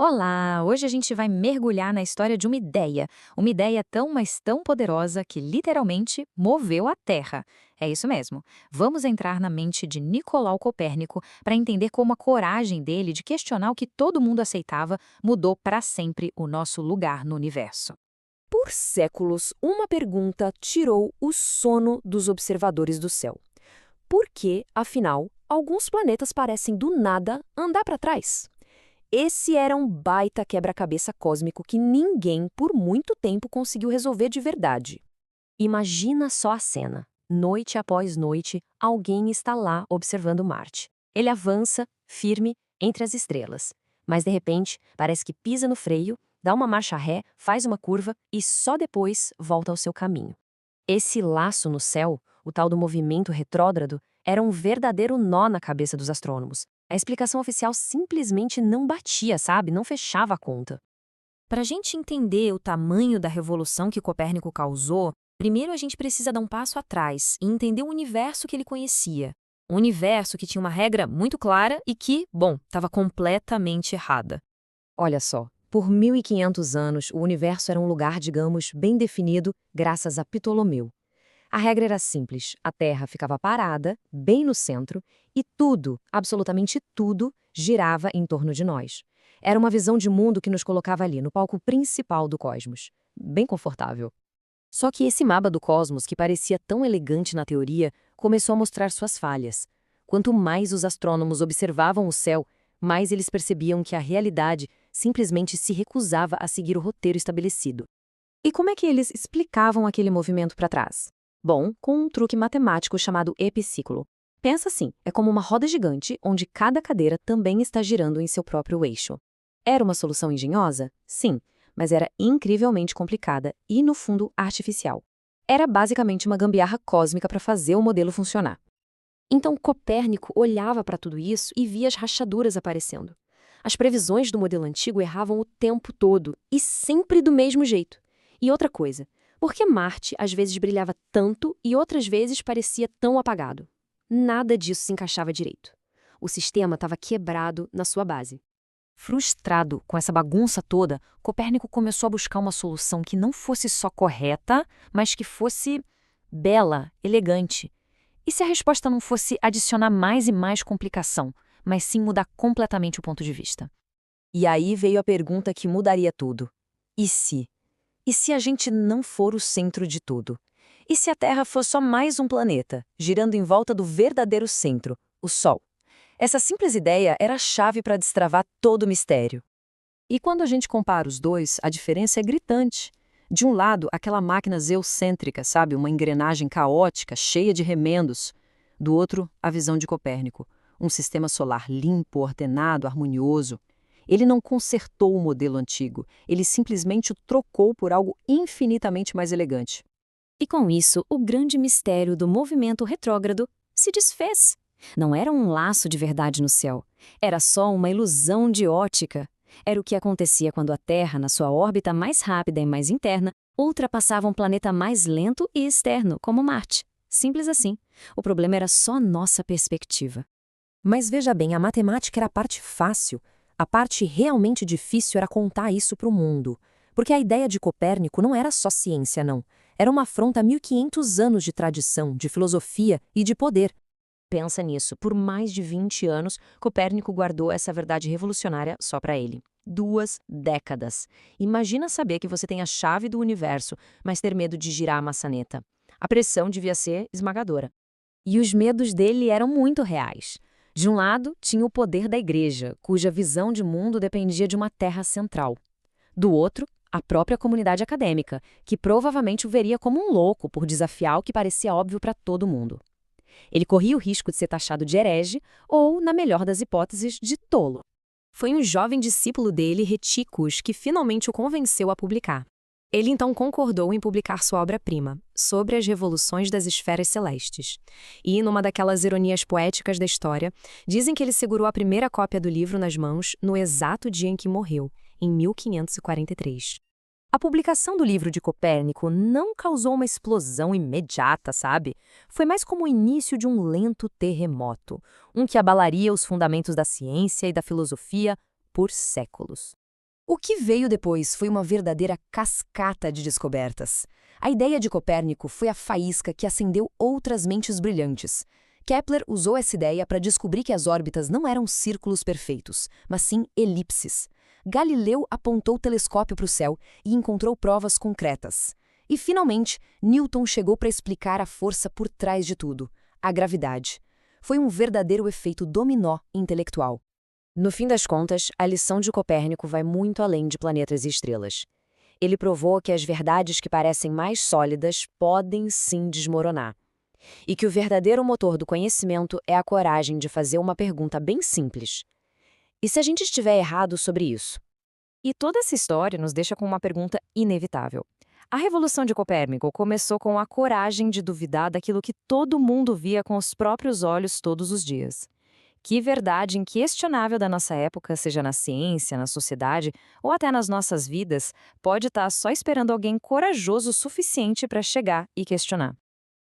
Olá! Hoje a gente vai mergulhar na história de uma ideia tão, mas tão poderosa que literalmente moveu a Terra. É isso mesmo. Vamos entrar na mente de Nicolau Copérnico para entender como a coragem dele de questionar o que todo mundo aceitava mudou para sempre o nosso lugar no universo. Por séculos, uma pergunta tirou o sono dos observadores do céu. Por que, afinal, alguns planetas parecem do nada andar para trás? Esse era um baita quebra-cabeça cósmico que ninguém, por muito tempo, conseguiu resolver de verdade. Imagina só a cena. Noite após noite, alguém está lá observando Marte. Ele avança, firme, entre as estrelas. Mas, de repente, parece que pisa no freio, dá uma marcha ré, faz uma curva e só depois volta ao seu caminho. Esse laço no céu, o tal do movimento retrógrado, era um verdadeiro nó na cabeça dos astrônomos. A explicação oficial simplesmente não batia, sabe? Não fechava a conta. Para a gente entender o tamanho da revolução que Copérnico causou, primeiro a gente precisa dar um passo atrás e entender o universo que ele conhecia. Um universo que tinha uma regra muito clara e que, bom, estava completamente errada. Olha só, por 1500 anos, o universo era um lugar, digamos, bem definido, graças a Ptolomeu. A regra era simples: a Terra ficava parada, bem no centro, e tudo, absolutamente tudo, girava em torno de nós. Era uma visão de mundo que nos colocava ali, no palco principal do cosmos. Bem confortável. Só que esse mapa do cosmos, que parecia tão elegante na teoria, começou a mostrar suas falhas. Quanto mais os astrônomos observavam o céu, mais eles percebiam que a realidade simplesmente se recusava a seguir o roteiro estabelecido. E como é que eles explicavam aquele movimento para trás? Bom, com um truque matemático chamado epiciclo. Pensa assim, é como uma roda gigante onde cada cadeira também está girando em seu próprio eixo. Era uma solução engenhosa? Sim, mas era incrivelmente complicada e, no fundo, artificial. Era basicamente uma gambiarra cósmica para fazer o modelo funcionar. Então Copérnico olhava para tudo isso e via as rachaduras aparecendo. As previsões do modelo antigo erravam o tempo todo e sempre do mesmo jeito. E outra coisa, por que Marte às vezes brilhava tanto e outras vezes parecia tão apagado? Nada disso se encaixava direito. O sistema estava quebrado na sua base. Frustrado com essa bagunça toda, Copérnico começou a buscar uma solução que não fosse só correta, mas que fosse bela, elegante. E se a resposta não fosse adicionar mais e mais complicação, mas sim mudar completamente o ponto de vista? E aí veio a pergunta que mudaria tudo. E se? E se a gente não for o centro de tudo? E se a Terra for só mais um planeta, girando em volta do verdadeiro centro, o Sol? Essa simples ideia era a chave para destravar todo o mistério. E quando a gente compara os dois, a diferença é gritante. De um lado, aquela máquina geocêntrica, sabe? Uma engrenagem caótica, cheia de remendos. Do outro, a visão de Copérnico. Um sistema solar limpo, ordenado, harmonioso. Ele não consertou o modelo antigo, ele simplesmente o trocou por algo infinitamente mais elegante. E com isso, o grande mistério do movimento retrógrado se desfez. Não era um laço de verdade no céu. Era só uma ilusão de ótica. Era o que acontecia quando a Terra, na sua órbita mais rápida e mais interna, ultrapassava um planeta mais lento e externo, como Marte. Simples assim. O problema era só nossa perspectiva. Mas veja bem, a matemática era a parte fácil. A parte realmente difícil era contar isso para o mundo. Porque a ideia de Copérnico não era só ciência, não. Era uma afronta a 1500 anos de tradição, de filosofia e de poder. Pensa nisso, por mais de 20 anos, Copérnico guardou essa verdade revolucionária só para ele. 2 décadas. Imagina saber que você tem a chave do universo, mas ter medo de girar a maçaneta. A pressão devia ser esmagadora. E os medos dele eram muito reais. De um lado, tinha o poder da igreja, cuja visão de mundo dependia de uma terra central. Do outro, a própria comunidade acadêmica, que provavelmente o veria como um louco por desafiar o que parecia óbvio para todo mundo. Ele corria o risco de ser taxado de herege ou, na melhor das hipóteses, de tolo. Foi um jovem discípulo dele, Reticus, que finalmente o convenceu a publicar. Ele então concordou em publicar sua obra-prima, Sobre as Revoluções das Esferas Celestes. E, numa daquelas ironias poéticas da história, dizem que ele segurou a primeira cópia do livro nas mãos no exato dia em que morreu, em 1543. A publicação do livro de Copérnico não causou uma explosão imediata, sabe? Foi mais como o início de um lento terremoto, um que abalaria os fundamentos da ciência e da filosofia por séculos. O que veio depois foi uma verdadeira cascata de descobertas. A ideia de Copérnico foi a faísca que acendeu outras mentes brilhantes. Kepler usou essa ideia para descobrir que as órbitas não eram círculos perfeitos, mas sim elipses. Galileu apontou o telescópio para o céu e encontrou provas concretas. E, finalmente, Newton chegou para explicar a força por trás de tudo, a gravidade. Foi um verdadeiro efeito dominó intelectual. No fim das contas, a lição de Copérnico vai muito além de planetas e estrelas. Ele provou que as verdades que parecem mais sólidas podem sim desmoronar. E que o verdadeiro motor do conhecimento é a coragem de fazer uma pergunta bem simples. E se a gente estiver errado sobre isso? E toda essa história nos deixa com uma pergunta inevitável. A revolução de Copérnico começou com a coragem de duvidar daquilo que todo mundo via com os próprios olhos todos os dias. Que verdade inquestionável da nossa época, seja na ciência, na sociedade ou até nas nossas vidas, pode estar só esperando alguém corajoso o suficiente para chegar e questionar.